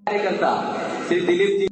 कार्यकर्ता श्री दिलीप जी।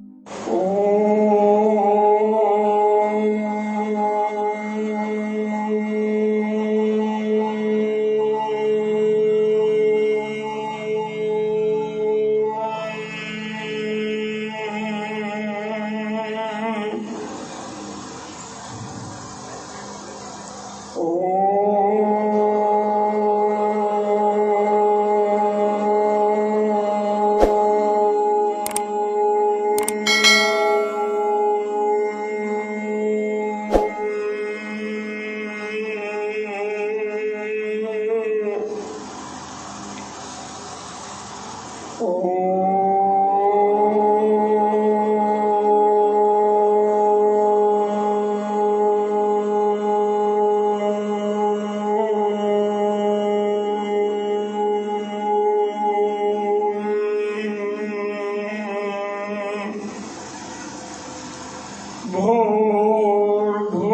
भूर्भुवः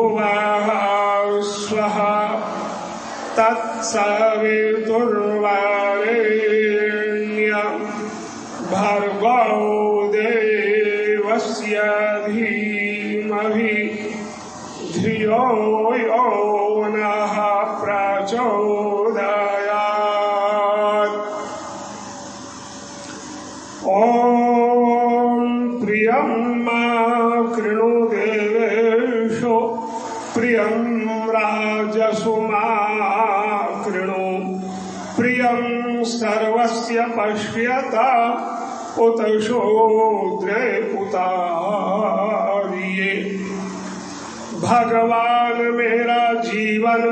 स्वः तत्सवितुर्वरेण्यं भर्गो देवस्य धीमहि धियो यो नः प्रचोदयात्। ॐ प्रियं मा कृणु देवेषु प्रियं राजसु मा कृणु प्रियं सर्वस्य पश्यत उत शूद्रे उतार्ये। भगवान मेरा जीवन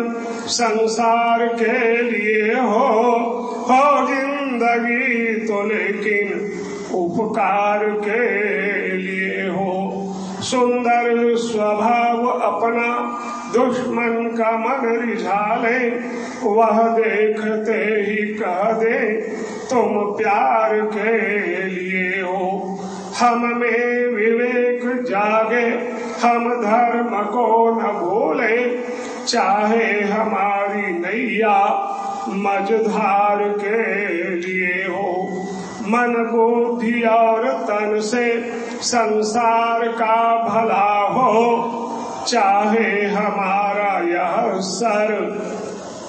संसार के लिए हो जिंदगी तो लेकिन उपकार के लिए हो। सुंदर स्वभाव अपना दुश्मन का मन रिझाले, वह देखते ही कह दे तुम प्यार के लिए हो। हम में विवेक जागे, हम धर्म को न भूले, चाहे हमारी नैया मझधार के लिए हो। मन बुद्धि और तन से संसार का भला हो, चाहे हमारा यह सर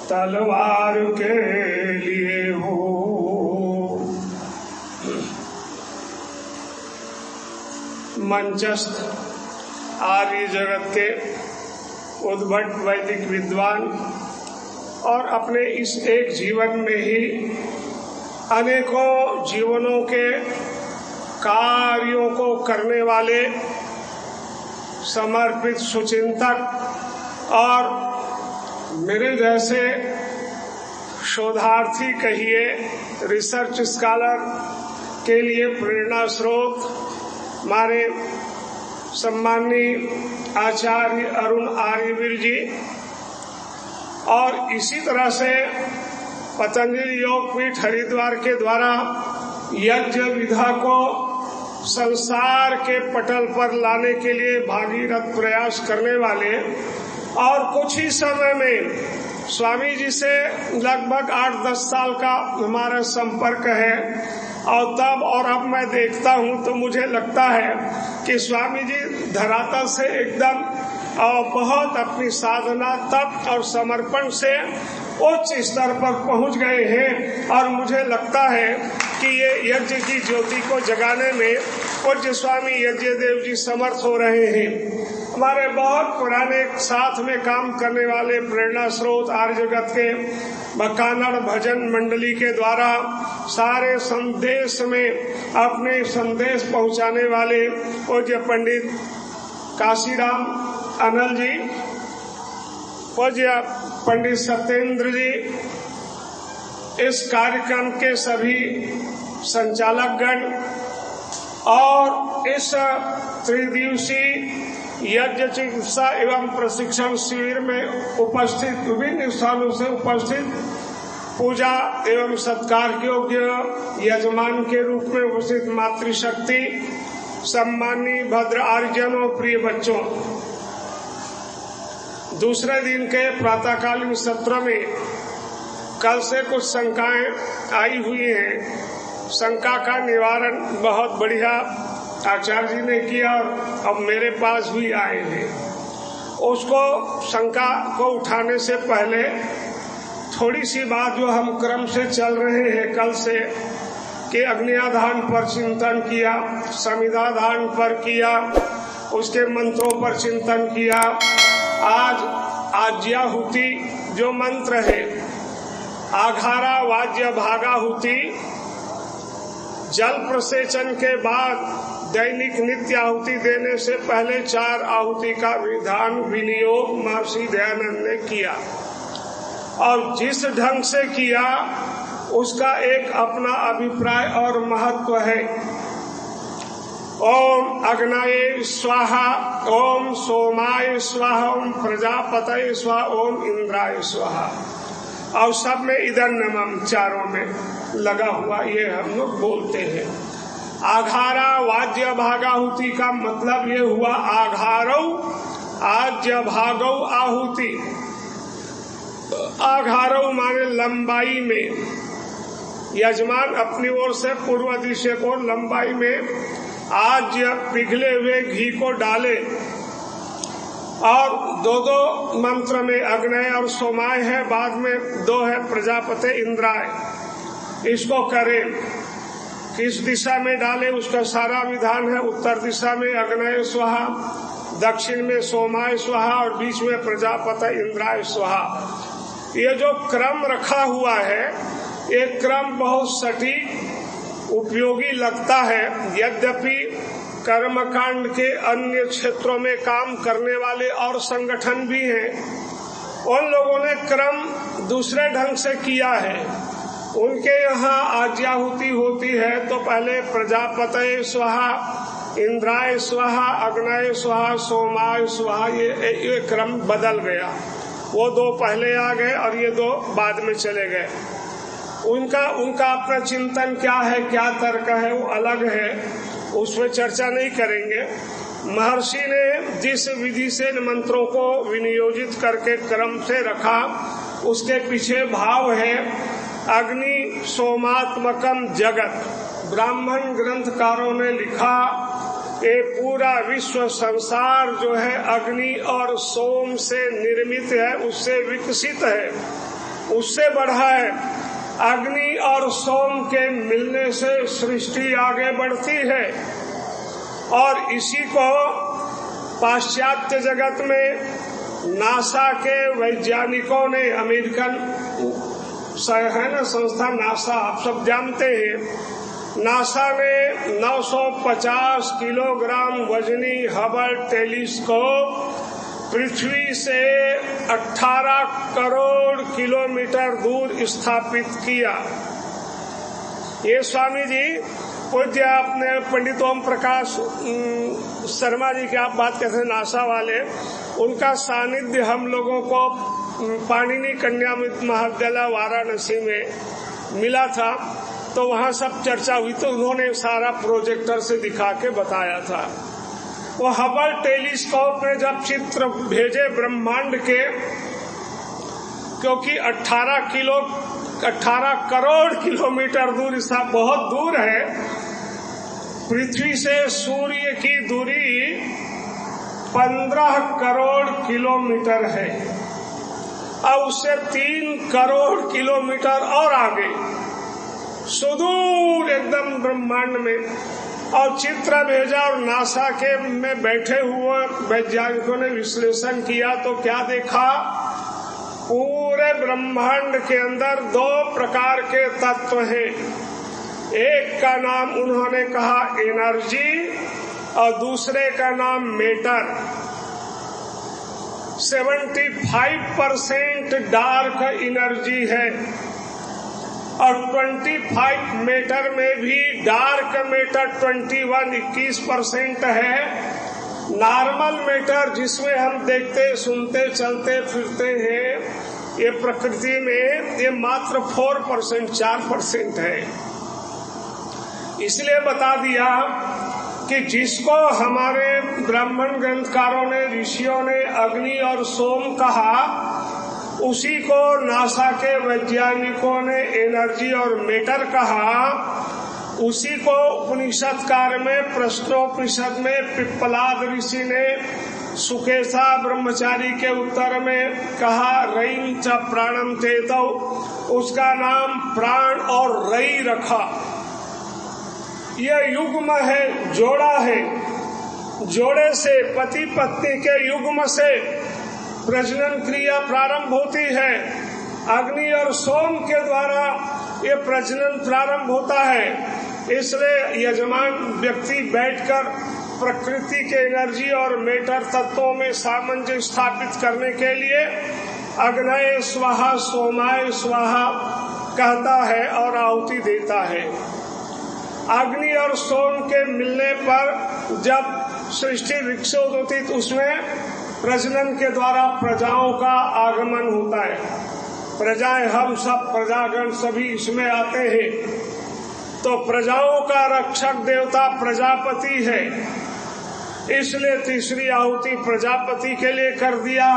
तलवार के लिए हो। मंचस्थ आर्य जगत के उद्भट वैदिक विद्वान और अपने इस एक जीवन में ही अनेकों जीवनों के कार्यों को करने वाले समर्पित सुचिंतक और मेरे जैसे शोधार्थी कहिए रिसर्च स्कॉलर के लिए प्रेरणा स्रोत हमारे सम्माननीय आचार्य अरुण आर्यवीर जी, और इसी तरह से पतंजलि योगपीठ हरिद्वार के द्वारा यज्ञ विधा को संसार के पटल पर लाने के लिए भागीरथ प्रयास करने वाले, और कुछ ही समय में स्वामी जी से लगभग 8-10 साल का हमारा संपर्क है। और तब और अब मैं देखता हूँ तो मुझे लगता है कि स्वामी जी धरातल से एकदम बहुत अपनी साधना तप और समर्पण से उच्च स्तर पर पहुंच गए हैं। और मुझे लगता है कि ये यज्ञ की ज्योति को जगाने में पूज्य स्वामी यज्ञदेव जी समर्थ हो रहे हैं। हमारे बहुत पुराने साथ में काम करने वाले प्रेरणा स्रोत आर्य जगत के कानड़ भजन मंडली के द्वारा सारे संदेश में अपने संदेश पहुंचाने वाले पूज्य पंडित काशीराम अनल जी, पूज्य पंडित सत्येंद्र जी, इस कार्यक्रम के सभी संचालकगण और इस त्रिदिवसीय यज्ञ चिकित्सा एवं प्रशिक्षण शिविर में उपस्थित विभिन्न स्थानों से उपस्थित पूजा एवं सत्कार योग्य यजमान के रूप में उपस्थित मातृशक्ति, सम्माननीय भद्र आर्यजनों, प्रिय बच्चों, दूसरे दिन के प्रातःकालीन सत्र में कल से कुछ शंकाएं आई हुई हैं। शंका का निवारण बहुत बढ़िया आचार्य जी ने किया और अब मेरे पास भी आए हैं। उसको शंका को उठाने से पहले थोड़ी सी बात जो हम क्रम से चल रहे हैं कल से कि अग्नियाधान पर चिंतन किया, समिधाधान पर किया, उसके मंत्रों पर चिंतन किया। आज आज्याहुति जो मंत्र है, आघारा वाज्य भागाहुति, जल प्रसेचन के बाद दैनिक नित्य आहुति देने से पहले 4 आहुति का विधान विनियोग महर्षि दयानंद ने किया और जिस ढंग से किया उसका एक अपना अभिप्राय और महत्व है। ओम अग्नये स्वाहा, ओम सोमाय स्वाहा, ओम प्रजापतये स्वाहा, ओम इंद्राय स्वाहा, और सब में इदं नमः चारों में लगा हुआ ये हम लोग बोलते हैं। आघारा वाज्य भागाहुति का मतलब ये हुआ आघारौ आज्य भागौ आहुति। आघारौ माने लंबाई में, यजमान अपनी ओर से पूर्व दिशा को लंबाई में आज पिघले हुए घी को डाले और 2 मंत्र में अग्नय और सोमाय है, बाद में 2 है प्रजापति इंद्राय। इसको करें किस दिशा में डाले उसका सारा विधान है। उत्तर दिशा में अग्नय स्वाहा, दक्षिण में सोमाय स्वाहा और बीच में प्रजापति इंद्राय स्वाहा। ये जो क्रम रखा हुआ है ये क्रम बहुत सटीक उपयोगी लगता है। यद्यपि कर्मकांड के अन्य क्षेत्रों में काम करने वाले और संगठन भी हैं, उन लोगों ने क्रम दूसरे ढंग से किया है। उनके यहाँ आज्याहुति होती है तो पहले प्रजापतये स्वाहा, इंद्राय स्वाहा, अग्नय स्वाहा, सोमाय स्वाहा, ये क्रम बदल गया। वो 2 पहले आ गए और ये 2 बाद में चले गए। उनका अपना चिंतन क्या है, क्या तर्क है, वो अलग है, उसमें चर्चा नहीं करेंगे। महर्षि ने जिस विधि से मंत्रों को विनियोजित करके क्रम से रखा उसके पीछे भाव है अग्नि सोमात्मकम जगत। ब्राह्मण ग्रंथकारों ने लिखा ये पूरा विश्व संसार जो है अग्नि और सोम से निर्मित है, उससे विकसित है, उससे बढ़ा है। अग्नि और सोम के मिलने से सृष्टि आगे बढ़ती है और इसी को पाश्चात्य जगत में नासा के वैज्ञानिकों ने, अमेरिकन है ना संस्था नासा, आप सब जानते हैं, नासा ने 950 किलोग्राम वजनी हबल टेलीस्कोप पृथ्वी से 18 करोड़ किलोमीटर दूर स्थापित किया। ये स्वामी जी पूज्य अपने पंडित ओम प्रकाश शर्मा जी की आप बात कहते हैं नासा वाले, उनका सानिध्य हम लोगों को पाणिनि कन्या महाविद्यालय वाराणसी में मिला था, तो वहाँ सब चर्चा हुई तो उन्होंने सारा प्रोजेक्टर से दिखा के बताया था। वो हबल टेलीस्कोप ने जब चित्र भेजे ब्रह्मांड के, क्योंकि 18 करोड़ किलोमीटर दूर, इसका बहुत दूर है, पृथ्वी से सूर्य की दूरी 15 करोड़ किलोमीटर है और उससे 3 करोड़ किलोमीटर और आगे सुदूर एकदम ब्रह्मांड में, और चित्र भेजा और नासा के में बैठे हुए वैज्ञानिकों ने विश्लेषण किया तो क्या देखा, पूरे ब्रह्मांड के अंदर 2 प्रकार के तत्व हैं। एक का नाम उन्होंने कहा एनर्जी और दूसरे का नाम मैटर। 75% डार्क एनर्जी है और 25 मैटर में भी डार्क मैटर 21% है। नॉर्मल मैटर जिसमें हम देखते सुनते चलते फिरते हैं, ये प्रकृति में ये मात्र 4% है। इसलिए बता दिया कि जिसको हमारे ब्राह्मण ग्रंथकारों ने, ऋषियों ने अग्नि और सोम कहा, उसी को नासा के वैज्ञानिकों ने एनर्जी और मैटर कहा। उसी को उपनिषदकार में प्रश्नोपनिषद में पिप्पलाद ऋषि ने सुकेशा ब्रह्मचारी के उत्तर में कहा रईम च प्राणम तेतौ, उसका नाम प्राण और रई रखा। यह युग्म है, जोड़ा है। जोड़े से पति पत्नी के युग्म से प्रजनन क्रिया प्रारंभ होती है। अग्नि और सोम के द्वारा ये प्रजनन प्रारंभ होता है। इसलिए यजमान व्यक्ति बैठकर प्रकृति के एनर्जी और मेटर तत्वों में सामंजस्य स्थापित करने के लिए अग्नये स्वाहा सोमाय स्वाहा कहता है और आहुति देता है। अग्नि और सोम के मिलने पर जब सृष्टि विकसित होती तो उसमें प्रजनन के द्वारा प्रजाओं का आगमन होता है। प्रजाएं हम सब प्रजागण सभी इसमें आते हैं। तो प्रजाओं का रक्षक देवता प्रजापति है, इसलिए तीसरी आहुति प्रजापति के लिए कर दिया।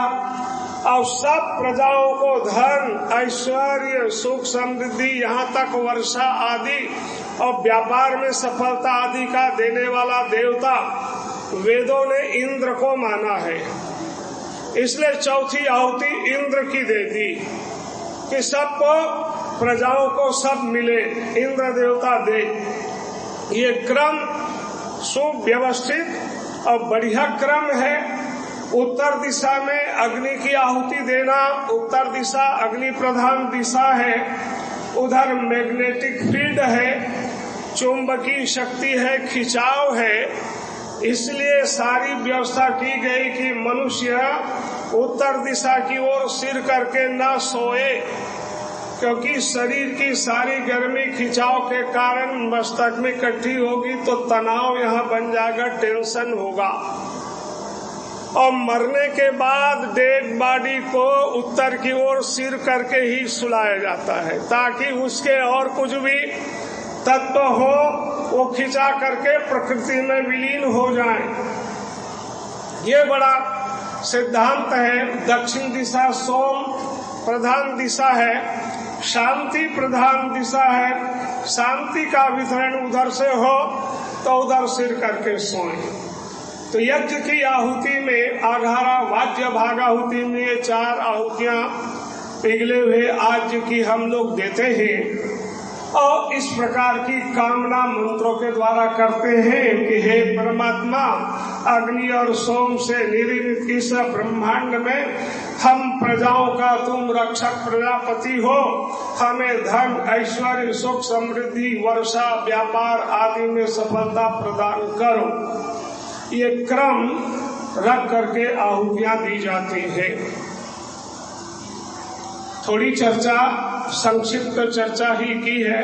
और सब प्रजाओं को धन ऐश्वर्य सुख समृद्धि यहाँ तक वर्षा आदि और व्यापार में सफलता आदि का देने वाला देवता वेदों ने इंद्र को माना है। इसलिए चौथी आहुति इंद्र की दे दी कि सबको प्रजाओं को सब मिले, इंद्र देवता दे। ये क्रम सुव्यवस्थित और बढ़िया क्रम है। उत्तर दिशा में अग्नि की आहुति देना, उत्तर दिशा अग्नि प्रधान दिशा है, उधर मैग्नेटिक फील्ड है, चुंबकीय शक्ति है, खिंचाव है। इसलिए सारी व्यवस्था की गई कि मनुष्य उत्तर दिशा की ओर सिर करके न सोए, क्योंकि शरीर की सारी गर्मी खिंचाव के कारण मस्तक में इकट्ठी होगी तो तनाव यहाँ बन जाएगा, टेंशन होगा। और मरने के बाद डेड बॉडी को उत्तर की ओर सिर करके ही सुलाया जाता है, ताकि उसके और कुछ भी तत्व हो वो खिंचा करके प्रकृति में विलीन हो जाए। ये बड़ा सिद्धांत है। दक्षिण दिशा सोम प्रधान दिशा है, शांति प्रधान दिशा है। शांति का वितरण उधर से हो तो उधर सिर करके सोएं। तो यज्ञ की आहुति में आघारा वाद्य भागाहुति में ये 4 आहुतियां पिघले हुए आज की हम लोग देते हैं और इस प्रकार की कामना मंत्रों के द्वारा करते हैं कि हे परमात्मा, अग्नि और सोम से निर्मित इस ब्रह्मांड में हम प्रजाओं का तुम रक्षक प्रजापति हो, हमें धन ऐश्वर्य सुख समृद्धि वर्षा व्यापार आदि में सफलता प्रदान करो। ये क्रम रख करके आहुतियां दी जाती है। थोड़ी चर्चा संक्षिप्त चर्चा ही की है।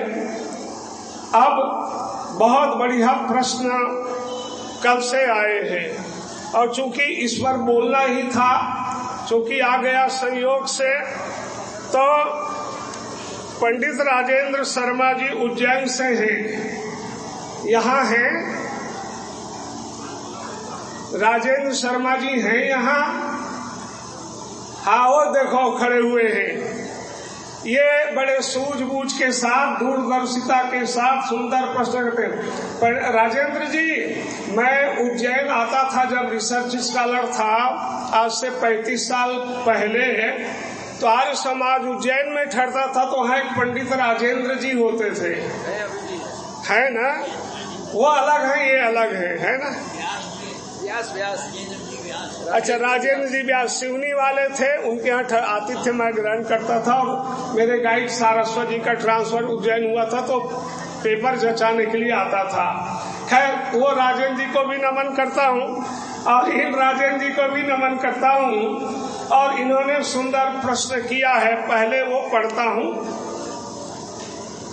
अब बहुत बढ़िया प्रश्न कल से आए हैं और चूंकि इस पर बोलना ही था, चूंकि आ गया संयोग से, तो पंडित राजेंद्र शर्मा जी उज्जैन से हैं, यहाँ हैं। राजेंद्र शर्मा जी हैं यहाँ। हाँ, वो देखो खड़े हुए हैं। ये बड़े सूझबूझ के साथ दूरदर्शिता के साथ सुंदर प्रश्न करते हैं। पर राजेंद्र जी, मैं उज्जैन आता था जब रिसर्च स्कॉलर था, आज से 35 साल पहले, तो आर्य समाज उज्जैन में ठहरता था, तो वहाँ एक पंडित राजेंद्र जी होते थे, है ना? वो अलग है, ये अलग है ना? अच्छा, राजेंद्र जी व्यास सिवनी वाले थे, उनके यहाँ आतिथ्य मैं ग्रहण करता था और मेरे गाइड सारस्वत जी का ट्रांसफर उज्जैन हुआ था तो पेपर जचाने के लिए आता था। खैर, वो राजेंद्र जी को भी नमन करता हूँ और इन राजेंद्र जी को भी नमन करता हूँ। और इन्होंने सुंदर प्रश्न किया है, पहले वो पढ़ता हूँ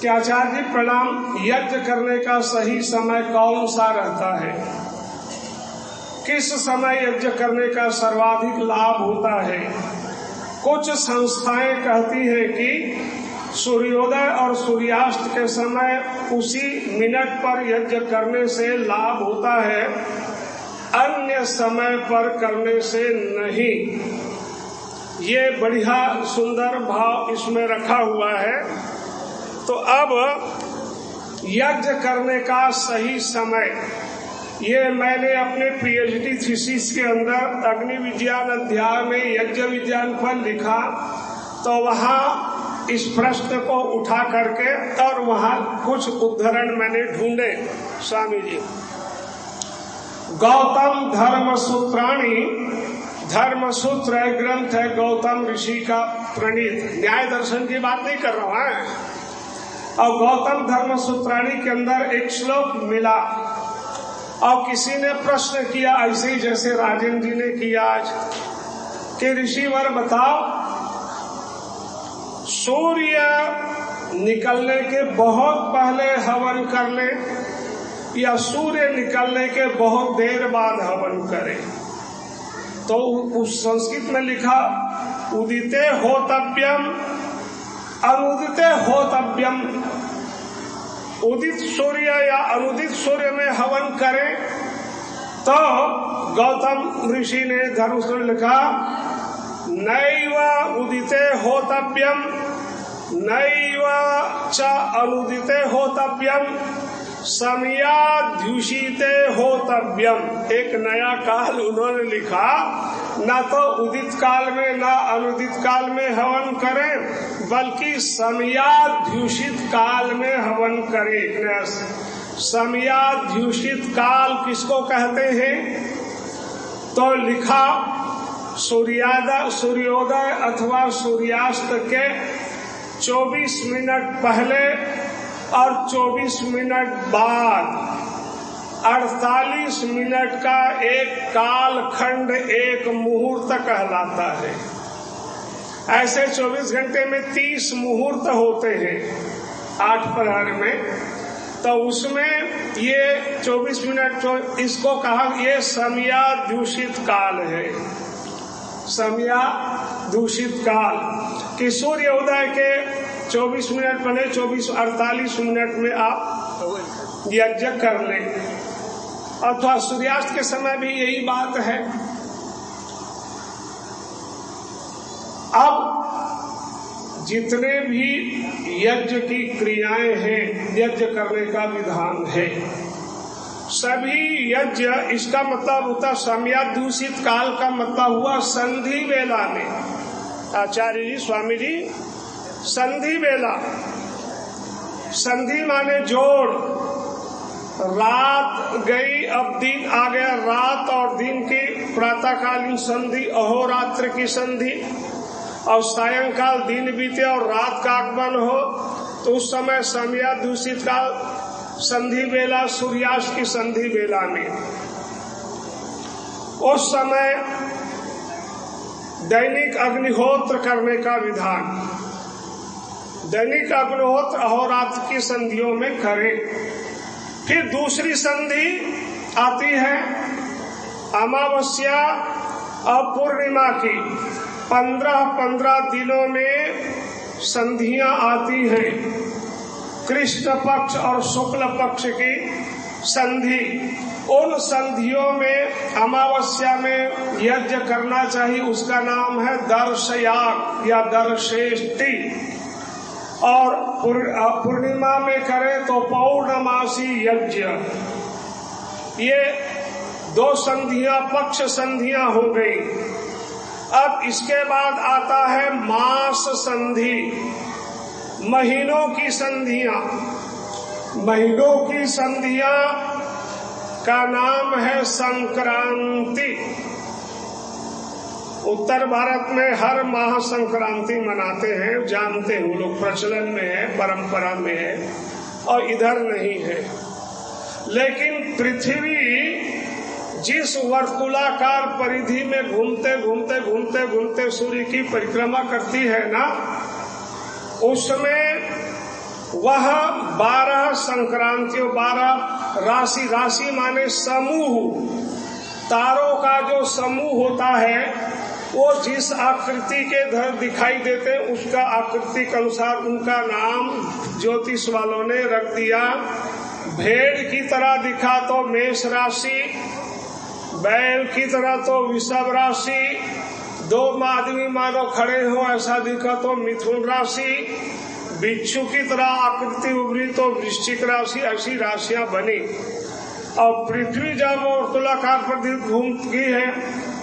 कि आचार्य जी प्रणाम, यज्ञ करने का सही समय कौन सा रहता है? किस समय यज्ञ करने का सर्वाधिक लाभ होता है? कुछ संस्थाएं कहती हैं कि सूर्योदय और सूर्यास्त के समय उसी मिनट पर यज्ञ करने से लाभ होता है, अन्य समय पर करने से नहीं। ये बढ़िया सुंदर भाव इसमें रखा हुआ है। तो अब यज्ञ करने का सही समय, ये मैंने अपने पीएचडी थीसिस के अंदर अग्नि विज्ञान अध्याय में यज्ञ विज्ञान पर लिखा, तो वहाँ इस प्रश्न को उठा करके और वहाँ कुछ उद्धरण मैंने ढूंढे। स्वामी जी, गौतम धर्म सूत्राणी, धर्म सूत्र ग्रंथ है गौतम ऋषि का प्रणीत, न्याय दर्शन की बात नहीं कर रहा है। और गौतम धर्म सूत्राणी के अंदर एक श्लोक मिला और किसी ने प्रश्न किया ऐसे ही जैसे राजेंद्र जी ने किया आज कि ऋषिवर बताओ, सूर्य निकलने के बहुत पहले हवन कर ले या सूर्य निकलने के बहुत देर बाद हवन करे? तो उस संस्कृत में लिखा उदिते होतव्यम अनुदिते होतव्यम, उदित सूर्य या अनुदित सूर्य में हवन करें। तो गौतम ऋषि ने धर्मसूत्र लिखा नैव उदिते होतव्यम नैव च अनुदिते होतव्यम समयाद्युषिते होतव्यम। एक नया काल उन्होंने लिखा, न तो उदित काल में न अनुदित काल में हवन करें बल्कि समयाद्युषित काल में हवन करें। समयाद्युषित काल किसको कहते हैं? तो लिखा सूर्योदय अथवा सूर्यास्त के 24 मिनट पहले और 24 मिनट बाद 48 मिनट का एक काल खंड एक मुहूर्त कहलाता है। ऐसे 24 घंटे में 30 मुहूर्त होते हैं 8 प्रहर में, तो उसमें ये 24 मिनट इसको कहा, ये समयादूषित काल है। समयादूषित काल कि सूर्योदय के 24 मिनट पहले 48 मिनट में आप यज्ञ कर लें, अथवा सूर्यास्त के समय भी यही बात है। अब जितने भी यज्ञ की क्रियाएं हैं, यज्ञ करने का विधान है, सभी यज्ञ, इसका मतलब होता समयादूषित काल का मतलब हुआ संधि वेला में। आचार्य जी, स्वामी जी, संधि वेला, संधि माने जोड़, रात गई अब दिन आ गया, रात और दिन की प्रातःकालीन संधि, अहोरात्र की संधि, और सायंकाल दिन बीते और रात का आगमन हो तो उस समय समयादूषित काल संधि वेला, सूर्यास्त की संधि वेला में उस समय दैनिक अग्निहोत्र करने का विधान, दैनिक अग्निहोत्र अहोरात्र की संधियों में करें। फिर दूसरी संधि आती है अमावस्या और पूर्णिमा की, 15 दिनों में संधियां आती हैं। कृष्ण पक्ष और शुक्ल पक्ष की संधि, उन संधियों में अमावस्या में यज्ञ करना चाहिए, उसका नाम है दर्शयाग या दर्शेष्टि, और पूर्णिमा में करें तो पौर्णमासी यज्ञ। ये 2 संधियां पक्ष संधियां हो गई। अब इसके बाद आता है मास संधि, महीनों की संधियां। महीनों की संधियां का नाम है संक्रांति। उत्तर भारत में हर माह संक्रांति मनाते हैं, जानते हैं लोग, प्रचलन में है, परंपरा में है, और इधर नहीं है। लेकिन पृथ्वी जिस वर्तुलाकार परिधि में घूमते घूमते घूमते घूमते सूर्य की परिक्रमा करती है ना, उसमें वह 12 संक्रांतियों, 12 राशि, राशि माने समूह, तारों का जो समूह होता है वो जिस आकृति के दिखाई देते उसका आकृति के अनुसार उनका नाम ज्योतिष वालों ने रख दिया। भेड़ की तरह दिखा तो मेष राशि, बैल की तरह तो वृषभ राशि, 2 आदमी मानो खड़े हो ऐसा दिखा तो मिथुन राशि, बिच्छू की तरह आकृति उभरी तो वृश्चिक राशि, ऐसी राशियां बनी। और पृथ्वी जब वर्तुलाकार पर घूमती है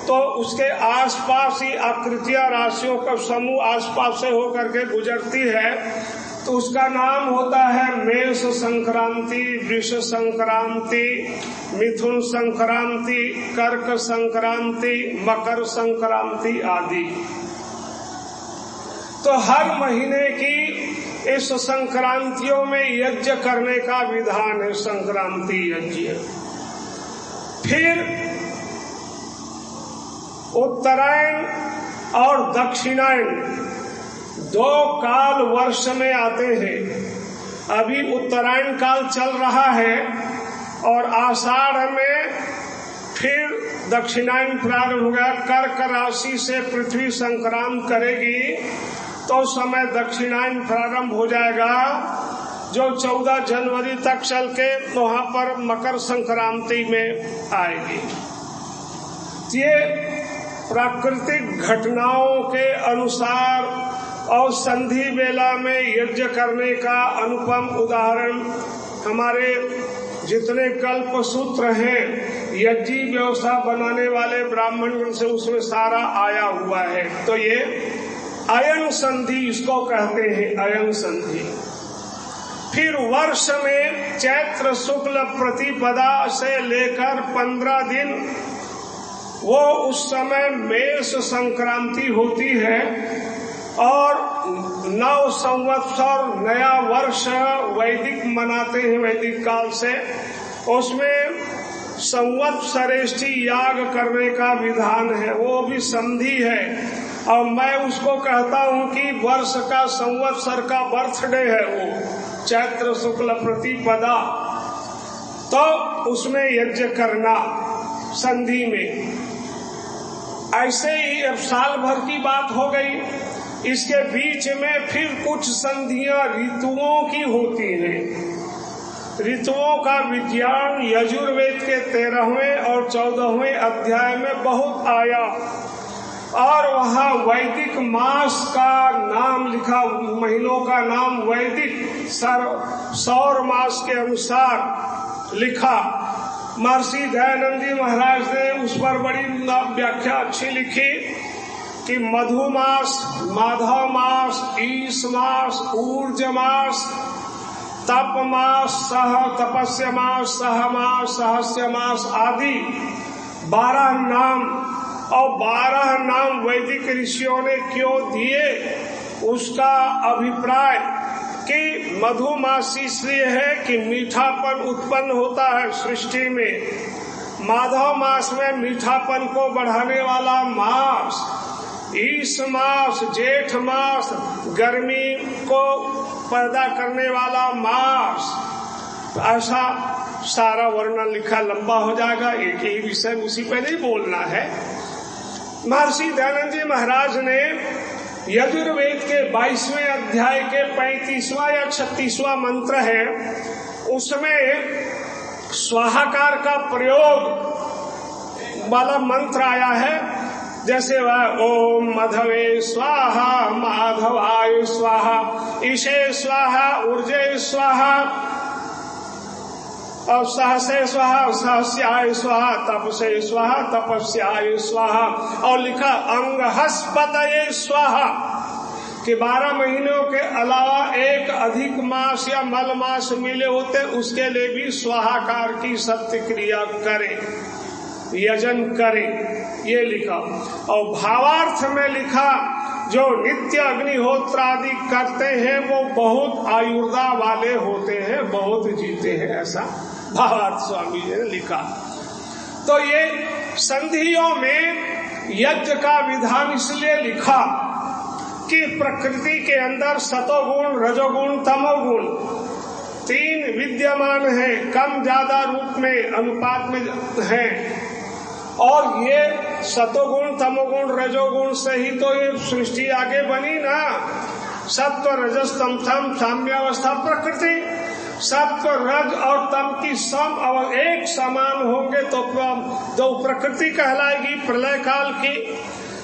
तो उसके आसपास ही आकृतियां, राशियों का समूह आसपास से होकर के गुजरती है, तो उसका नाम होता है मेष संक्रांति, वृष संक्रांति, मिथुन संक्रांति, कर्क संक्रांति, मकर संक्रांति आदि। तो हर महीने की इस संक्रांतियों में यज्ञ करने का विधान है, संक्रांति यज्ञ। फिर उत्तरायण और दक्षिणायन 2 काल वर्ष में आते हैं। अभी उत्तरायण काल चल रहा है और आषाढ़ में फिर दक्षिणायन प्रारंभ हो गया। कर्क राशि से पृथ्वी संक्रांत करेगी तो समय दक्षिणायन प्रारंभ हो जाएगा, जो 14 जनवरी तक चल के वहां पर मकर संक्रांति में आएगी। ये प्राकृतिक घटनाओं के अनुसार और संधि बेला में यज्ञ करने का अनुपम उदाहरण हमारे जितने कल्प सूत्र हैं, यज्ञी व्यवस्था बनाने वाले ब्राह्मण से उसमें सारा आया हुआ है। तो ये अयन संधि इसको कहते हैं, अयन संधि। फिर वर्ष में चैत्र शुक्ल प्रतिपदा से लेकर 15 दिन वो उस समय मेष संक्रांति होती है और 9 संवत्सर नया वर्ष वैदिक मनाते हैं, वैदिक काल से। उसमें संवत्सरेष्टि याग करने का विधान है, वो भी संधि है। और मैं उसको कहता हूँ कि वर्ष का, संवत्सर का बर्थडे है वो, चैत्र शुक्ल प्रतिपदा। तो उसमें यज्ञ करना संधि में। ऐसे ही अब साल भर की बात हो गई। इसके बीच में फिर कुछ संधियां ऋतुओं की होती हैं। ऋतुओं का विज्ञान यजुर्वेद के 13वें और 14वें अध्याय में बहुत आया और वहाँ वैदिक मास का नाम लिखा, महीनों का नाम वैदिक सौर मास के अनुसार लिखा। महर्षि दयानंद जी महाराज ने उस पर बड़ी व्याख्या अच्छी लिखी कि मधु मास, माधव मास, ईश मास, ऊर्ज मास, तप मास, सह तपस्य मास, सह मास, सहस्य मास आदि 12 नाम। और 12 नाम वैदिक ऋषियों ने क्यों दिए, उसका अभिप्राय कि मधुमास इसलिए है कि मीठापन उत्पन्न होता है सृष्टि में। माधव मास में मीठापन को बढ़ाने वाला मास, ईश मास जेठ मास गर्मी को पैदा करने वाला मास। ऐसा सारा वर्णन लिखा, लंबा हो जाएगा, एक ही विषय उसी पे नहीं बोलना है। महर्षि दयानंद जी महाराज ने यजुर्वेद के 22वें अध्याय के 35वां या 36वां मंत्र है, उसमें स्वाहाकार का प्रयोग वाला मंत्र आया है। जैसे वह ओम मधवे स्वाहा, माधवाय स्वाहा, ईशे स्वाहा, ऊर्जे स्वाहा, और सहसे स्वाहा, सहस्याय स्वाहा, तपसे स्वाहा, तपस्याय स्वाहा। और लिखा अंगहस्पतये स्वाहा कि 12 महीनों के अलावा एक अधिक मास या मल मास मिले होते, उसके लिए भी स्वाहाकार की सत्य क्रिया करें, यजन करें, ये लिखा। और भावार्थ में लिखा जो नित्य अग्निहोत्र आदि करते हैं वो बहुत आयुर्दा वाले होते हैं, बहुत जीते हैं, ऐसा भावार्थ स्वामी जी ने लिखा। तो ये संधियों में यज्ञ का विधान इसलिए लिखा कि प्रकृति के अंदर सतोगुण, रजोगुण, तमोगुण 3 विद्यमान हैं, कम ज्यादा रूप में अनुपात में हैं। और ये सतोगुण, तमोगुण, रजोगुण से ही तो ये सृष्टि आगे बनी ना। सत्व, रजस, तम साम्यावस्था प्रकृति। सत्व, रज और तम की सम और एक समान होंगे तो जो प्रकृति कहलाएगी प्रलय काल की।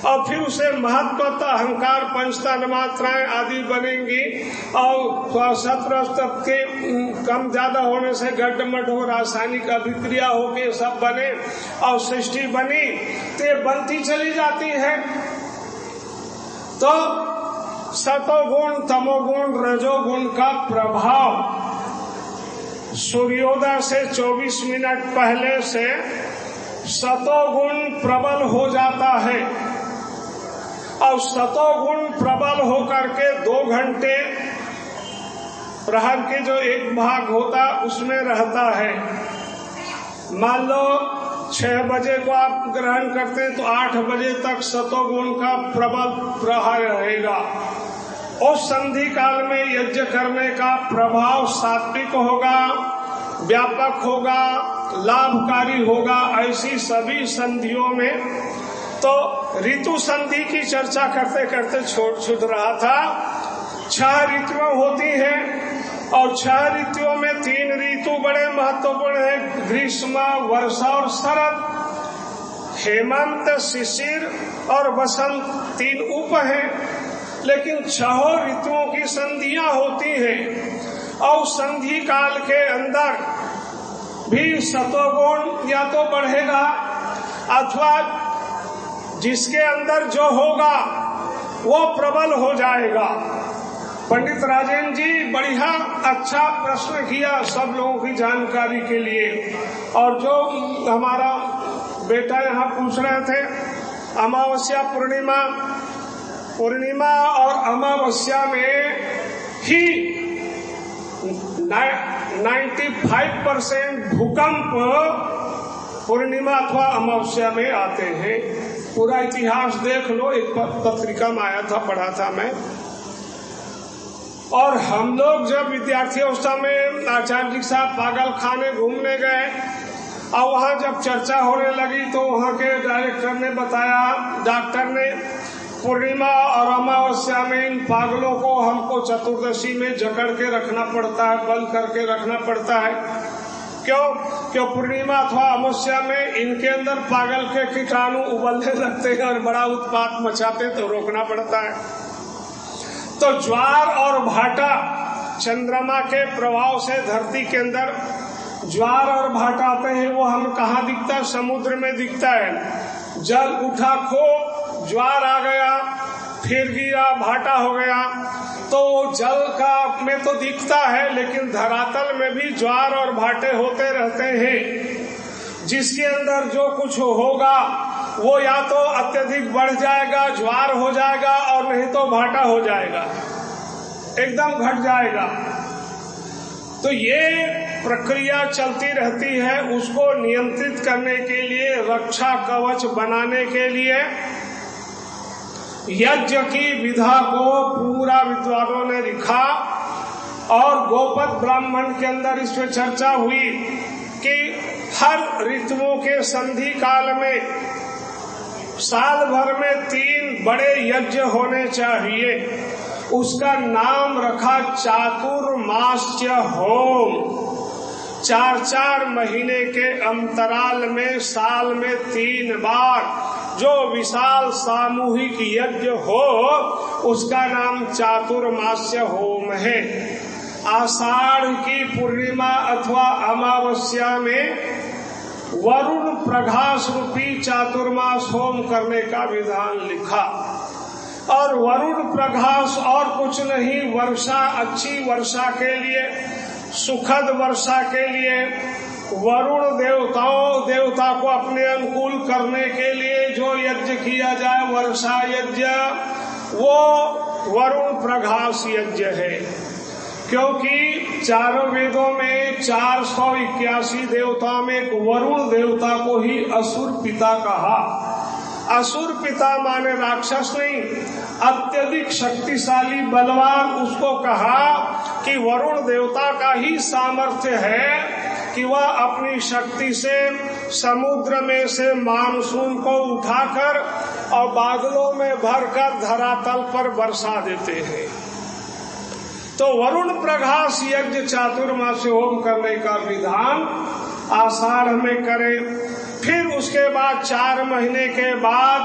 और फिर उसे महत्वता अहंकार पंचता मात्राएं आदि बनेंगी और सत्र के कम ज्यादा होने से गड्ढमड हो रासायनिक अभिक्रिया हो के सब बने और सृष्टि बनी तो बनती चली जाती है। तो सतोगुण तमोगुण रजोगुण का प्रभाव सूर्योदय से 24 मिनट पहले से सतोगुण प्रबल हो जाता है और सतोगुण प्रबल होकर के 2 घंटे प्रहर के जो एक भाग होता उसमें रहता है। मान लो 6 बजे को आप ग्रहण करते हैं तो 8 बजे तक सतोगुण का प्रबल प्रहर रहेगा। उस संधि काल में यज्ञ करने का प्रभाव सात्विक होगा, व्यापक होगा, लाभकारी होगा। ऐसी सभी संधियों में तो ऋतु संधि की चर्चा करते करते छूट रहा था। 6 ऋतुएं होती हैं और 6 ऋतुओं में 3 ऋतु बड़े महत्वपूर्ण है, ग्रीष्म, वर्षा और शरद। हेमंत, शिशिर और बसंत 3 उप हैं, लेकिन 6 ऋतुओं की संधियां होती हैं और संधि काल के अंदर भी सतोगुण या तो बढ़ेगा अथवा जिसके अंदर जो होगा वो प्रबल हो जाएगा। पंडित राजेंद्र जी बढ़िया अच्छा प्रश्न किया सब लोगों की जानकारी के लिए। और जो हमारा बेटा यहाँ पूछ रहे थे, अमावस्या पूर्णिमा और अमावस्या में ही 95% भूकंप पूर्णिमा अथवा अमावस्या में आते हैं। पूरा इतिहास देख लो, एक पत्रिका में आया था, पढ़ा था मैं। और हम लोग जब विद्यार्थी अवस्था में आचार्य जी के साथ पागल खाने घूमने गए और वहाँ जब चर्चा होने लगी तो वहाँ के डायरेक्टर ने बताया, डॉक्टर ने, पूर्णिमा और अमावस्या में इन पागलों को हमको चतुर्दशी में जकड़ के रखना पड़ता है, बंद करके रखना पड़ता है। क्यों पूर्णिमा अथवा अमावस्या में इनके अंदर पागल के कीटाणु उबलने लगते हैं और बड़ा उत्पात मचाते, तो रोकना पड़ता है। तो ज्वार और भाटा चंद्रमा के प्रभाव से धरती के अंदर ज्वार और भाटा आते हैं। वो हमें कहाँ दिखता है? समुद्र में दिखता है। जल उठा खो, ज्वार आ गया, फिर गिरा, भाटा हो गया, तो जल का में तो दिखता है, लेकिन धरातल में भी ज्वार और भाटे होते रहते हैं। जिसके अंदर जो कुछ होगा वो या तो अत्यधिक बढ़ जाएगा, ज्वार हो जाएगा, और नहीं तो भाटा हो जाएगा, एकदम घट जाएगा। तो ये प्रक्रिया चलती रहती है। उसको नियंत्रित करने के लिए, रक्षा कवच बनाने के लिए यज्ञ की विधा को पूरा विद्वानों ने लिखा। और गोपद ब्राह्मण के अंदर इस पर चर्चा हुई कि हर ऋतुओं के संधि काल में साल भर में 3 बड़े यज्ञ होने चाहिए। उसका नाम रखा चातुर्मास्य होम। 4-4 महीने के अंतराल में साल में 3 बार जो विशाल सामूहिक यज्ञ हो, उसका नाम चातुर्मास्य होम है। आषाढ़ की पूर्णिमा अथवा अमावस्या में वरुण प्रघास रूपी चातुर्मास होम करने का विधान लिखा। और वरुण प्रघास और कुछ नहीं, वर्षा, अच्छी वर्षा के लिए, सुखद वर्षा के लिए, वरुण देवता को अपने अनुकूल करने के लिए जो यज्ञ किया जाए, वर्षा यज्ञ, वो वरुण प्रघास यज्ञ है। क्योंकि चारों वेदों में 481 देवताओं में एक वरुण देवता को ही असुर पिता कहा। असुर पिता माने राक्षस नहीं, अत्यधिक शक्तिशाली बलवान उसको कहा कि वरुण देवता का ही सामर्थ्य है कि वह अपनी शक्ति से समुद्र में से मानसून को उठाकर और बादलों में भरकर धरातल पर बरसा देते हैं। तो वरुण प्रघास यज्ञ चातुर्मास्य होम करने का विधान आषाढ़ में करें। फिर उसके बाद 4 महीने के बाद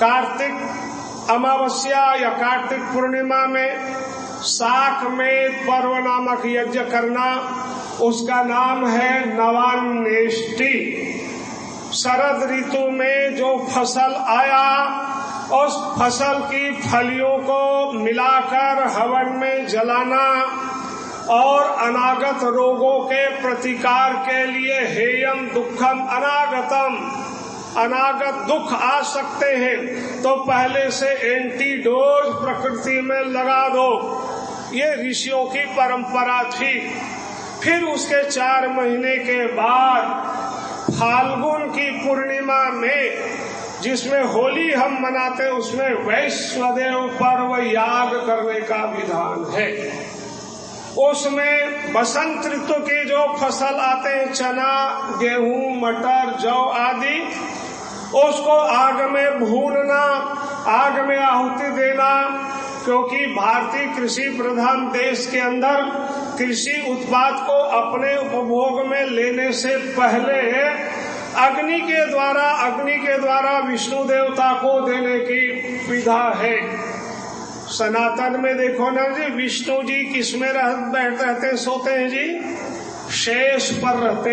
कार्तिक अमावस्या या कार्तिक पूर्णिमा में शाकमेध पर्व नामक यज्ञ करना, उसका नाम है नवान्नेष्टि। शरद ऋतु में जो फसल आया, उस फसल की फलियों को मिलाकर हवन में जलाना और अनागत रोगों के प्रतिकार के लिए हेयम दुखम अनागतम, अनागत दुख आ सकते हैं तो पहले से एंटीडोज प्रकृति में लगा दो। ये ऋषियों की परंपरा थी। फिर उसके 4 महीने के बाद फाल्गुन की पूर्णिमा में, जिसमें होली हम मनाते, उसमें वैश्वदेव पर्व याग करने का विधान है। उसमें बसंत ऋतु की जो फसल आते हैं, चना, गेहूं, मटर, जौ आदि, उसको आग में भूनना, आग में आहुति देना, क्योंकि भारतीय कृषि प्रधान देश के अंदर कृषि उत्पाद को अपने उपभोग में लेने से पहले अग्नि के द्वारा विष्णु देवता को देने की विधा है। सनातन में देखो ना जी, विष्णु जी किस में रहते सोते हैं जी? शेष पर रहते।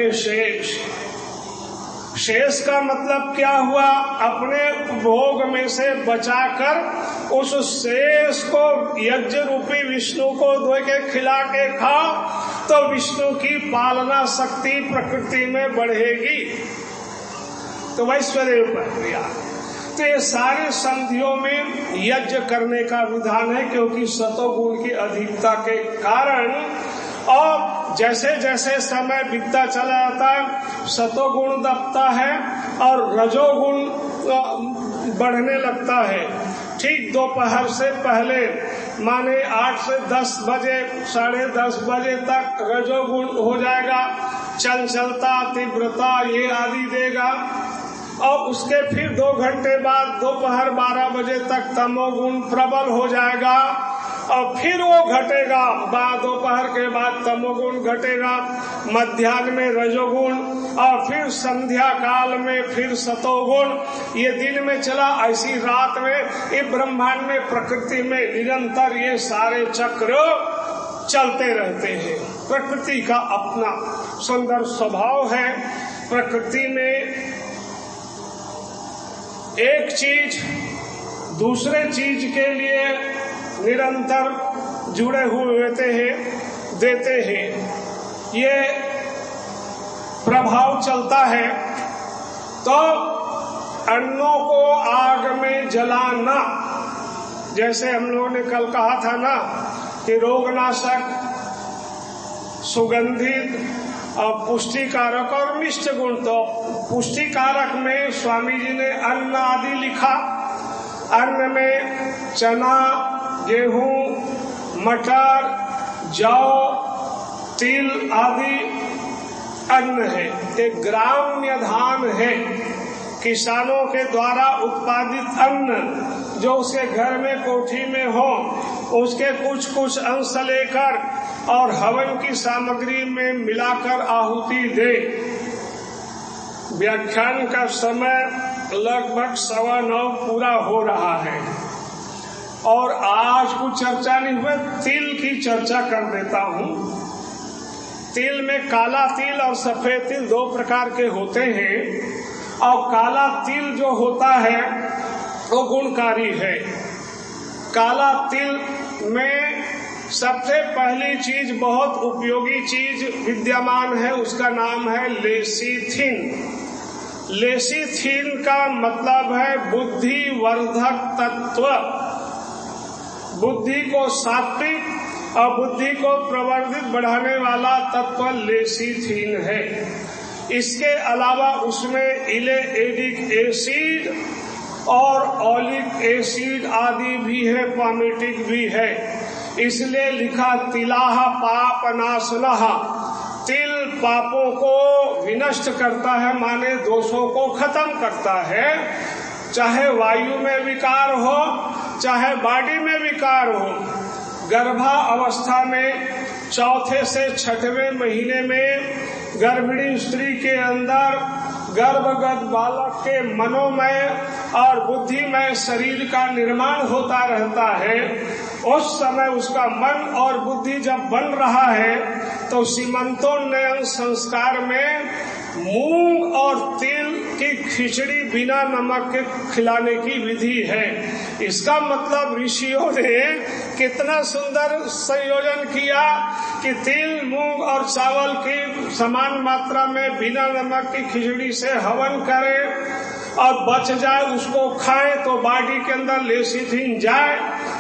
शेष का मतलब क्या हुआ? अपने भोग में से बचाकर उस शेष को यज्ञ रूपी विष्णु को धो के खिला के खाओ तो विष्णु की पालना शक्ति प्रकृति में बढ़ेगी। तो वैश्वदेव प्रक्रिया, तो ये सारे संधियों में यज्ञ करने का विधान है, क्योंकि सतोगुण की अधिकता के कारण। और जैसे जैसे समय बीतता चला जाता है, सतोगुण दबता है और रजोगुण बढ़ने लगता है। ठीक दोपहर से पहले माने 8 से 10 बजे, 10:30 बजे तक रजोगुण हो जाएगा, चंचलता, तीव्रता ये आदि देगा। और उसके फिर 2 घंटे बाद दोपहर 12 बजे तक तमोगुण प्रबल हो जाएगा और फिर वो घटेगा। दोपहर के बाद तमोगुण घटेगा, मध्याह्न में रजोगुण और फिर संध्या काल में फिर सतोगुण। ये दिन में चला, ऐसी रात में, ये ब्रह्मांड में, प्रकृति में निरंतर ये सारे चक्र चलते रहते हैं। प्रकृति का अपना सुंदर स्वभाव है। प्रकृति में एक चीज दूसरे चीज के लिए निरंतर जुड़े हुए देते हैं। ये प्रभाव चलता है। तो अन्नों को आग में जलाना, जैसे हम लोगों ने कल कहा था ना कि रोगनाशक, सुगंधित और पुष्टिकारक और मिष्ट गुण। तो पुष्टिकारक में स्वामी जी ने अन्न आदि लिखा। अन्न में चना, गेहूं, मटर, जौ, तिल आदि अन्न है। एक ग्राम्य धान है, किसानों के द्वारा उत्पादित अन्न जो उसके घर में कोठी में हो, उसके कुछ अंश लेकर और हवन की सामग्री में मिलाकर आहुति दे। व्याख्यान का समय लगभग 9:15 पूरा हो रहा है और आज कुछ चर्चा नहीं हुई। तिल की चर्चा कर देता हूँ। तिल में काला तिल और सफेद तिल 2 प्रकार के होते हैं और काला तिल जो होता है वो गुणकारी है। काला तिल में सबसे पहली चीज, बहुत उपयोगी चीज विद्यमान है, उसका नाम है लेसीथिन। लेसीथिन का मतलब है बुद्धिवर्धक तत्व। बुद्धि को सात्विक और बुद्धि को प्रवर्धित बढ़ाने वाला तत्व लेसीथिन है। इसके अलावा उसमें इलेएडिक एसिड और ऑलिक एसिड आदि भी है, पामेटिक भी है। इसलिए लिखा तिलाह पाप नाशनः। तिल पापों को विनष्ट करता है, माने दोषों को खत्म करता है। चाहे वायु में विकार हो, चाहे बॉडी में विकार हो, गर्भावस्था में 4थे से 6वें महीने में गर्भिणी स्त्री के अंदर गर्भगत बालक के मनोमय और बुद्धिमय शरीर का निर्माण होता रहता है। उस समय उसका मन और बुद्धि जब बन रहा है तो सीमंतोन्नयन संस्कार में मूंग और तिल की खिचड़ी बिना नमक के खिलाने की विधि है। इसका मतलब ऋषियों ने कितना सुंदर संयोजन किया कि तिल, मूंग और चावल की समान मात्रा में बिना नमक की खिचड़ी से हवन करें और बच जाए उसको खाएं तो बॉडी के अंदर लेसिथिन जाए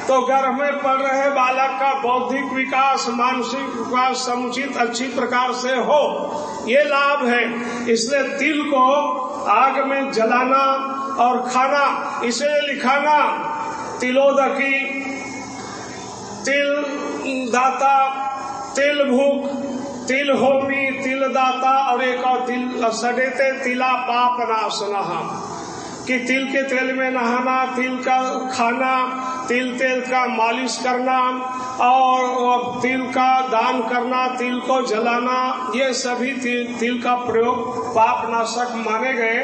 तो गर्भ में पल रहे बालक का बौद्धिक विकास, मानसिक विकास समुचित अच्छी प्रकार से हो, ये लाभ है। इसलिए तिल को आग में जलाना और खाना, इसे लिखाना तिलोदकी, तिल दाता, तिल भूख, तिल होमी, तिल दाता और एक और तिल सडेते तिला पाप नाशनहा, कि तिल के तेल में नहाना, तिल का खाना, तिल तेल का मालिश करना और तिल का दान करना, तिल को जलाना, ये सभी तिल का प्रयोग पाप नाशक माने गए।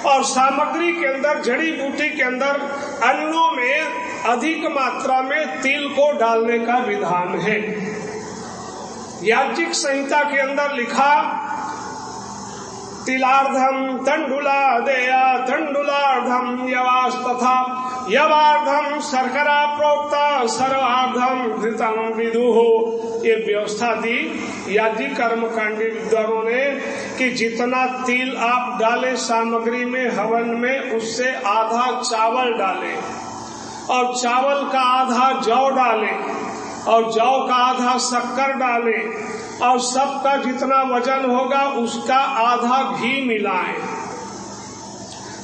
और सामग्री के अंदर, जड़ी बूटी के अंदर, अन्नों में अधिक मात्रा में तिल को डालने का विधान है। याज्ञिक संहिता के अंदर लिखा तिलार्धम तंडुला देया तंडुलार्धम यवास तथा यवार्धम शर्करा प्रोक्ता सर्वार्धम घृतम विदुः। ये व्यवस्था दी याज्ञिक कर्मकांडी विद्वानों ने कि जितना तिल आप डालें सामग्री में हवन में, उससे आधा चावल डालें और चावल का आधा जौ डालें और जौ का आधा शक्कर डालें और सबका जितना वजन होगा उसका आधा घी मिलाएं।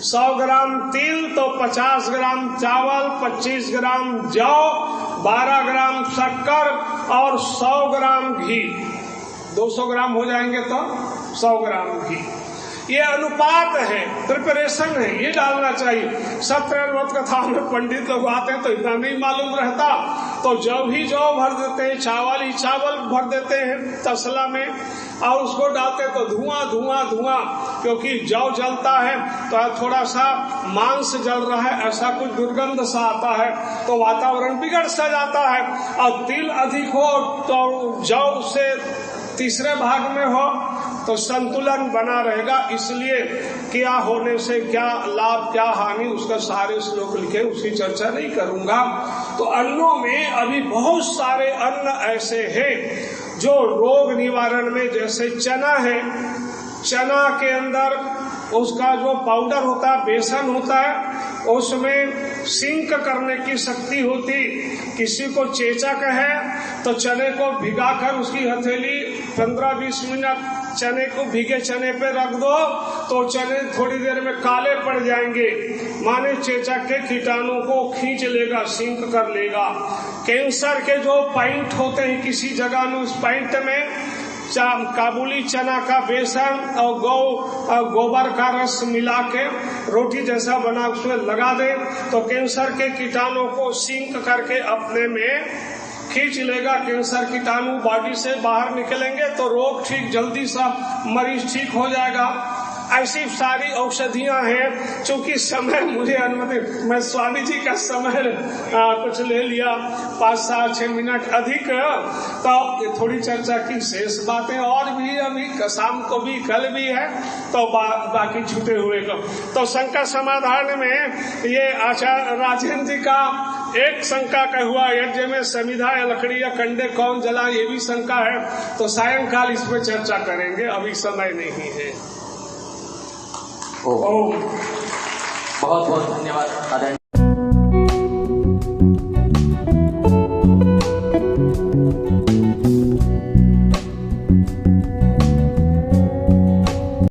100 ग्राम तिल तो 50 ग्राम चावल, 25 ग्राम जौ, 12 ग्राम शक्कर और 100 ग्राम घी, 200 ग्राम हो जाएंगे तो 100 ग्राम घी। ये अनुपात है, प्रिपरेशन है, ये डालना चाहिए। सत्यव्रत कथाओं में पंडित लोग आते हैं तो इतना नहीं मालूम रहता, तो जौ ही जौ भर देते हैं, चावल ही चावल भर देते हैं तसला में और उसको डालते तो धुआं धुआं धुआं, क्योंकि जौ जलता है तो थोड़ा सा मांस जल रहा है ऐसा कुछ दुर्गंध सा आता है तो वातावरण बिगड़ सा जाता है। और तिल अधिक हो तो जौ से तीसरे भाग में हो तो संतुलन बना रहेगा। इसलिए क्या होने से क्या लाभ क्या हानि, उसका सारे श्लोक लिखे, उसकी चर्चा नहीं करूंगा। तो अन्नों में अभी बहुत सारे अन्न ऐसे हैं जो रोग निवारण में, जैसे चना है, चना के अंदर उसका जो पाउडर होता है, बेसन होता है, उसमें सिंक करने की शक्ति होती। किसी को चेचक है तो चने को भिगाकर उसकी हथेली 15-20 मिनट चने को भीगे चने पे रख दो तो चने थोड़ी देर में काले पड़ जाएंगे, माने चेचक के कीटाणु को खींच लेगा, सिंक कर लेगा। कैंसर के जो पॉइंट होते हैं किसी जगह में, उस पॉइंट में काबुली चना का बेसन और गोबर का रस मिला के रोटी जैसा बना उसमें लगा दे तो कैंसर के कीटाणु को सिंक करके अपने में खींच लेगा। कैंसर कीटाणु बॉडी से बाहर निकलेंगे तो रोग ठीक जल्दी सा मरीज ठीक हो जाएगा। ऐसी सारी औषधियां हैं। चूंकि समय मुझे अनुमति, मैं स्वामी जी का समय कुछ ले लिया 5-6 मिनट अधिक, तो थोड़ी चर्चा की शेष बातें और भी अभी शाम को भी कल भी है तो बाकी छूटे हुए को। तो शंका समाधान में ये आचार्य राजेंद्र जी का एक शंका का हुआ, यज्ञ में समिधा या लकड़ी या कंडे कौन जला, ये भी शंका है। तो सायंकाल इस पर चर्चा करेंगे, अभी समय नहीं है। बहुत बहुत धन्यवाद।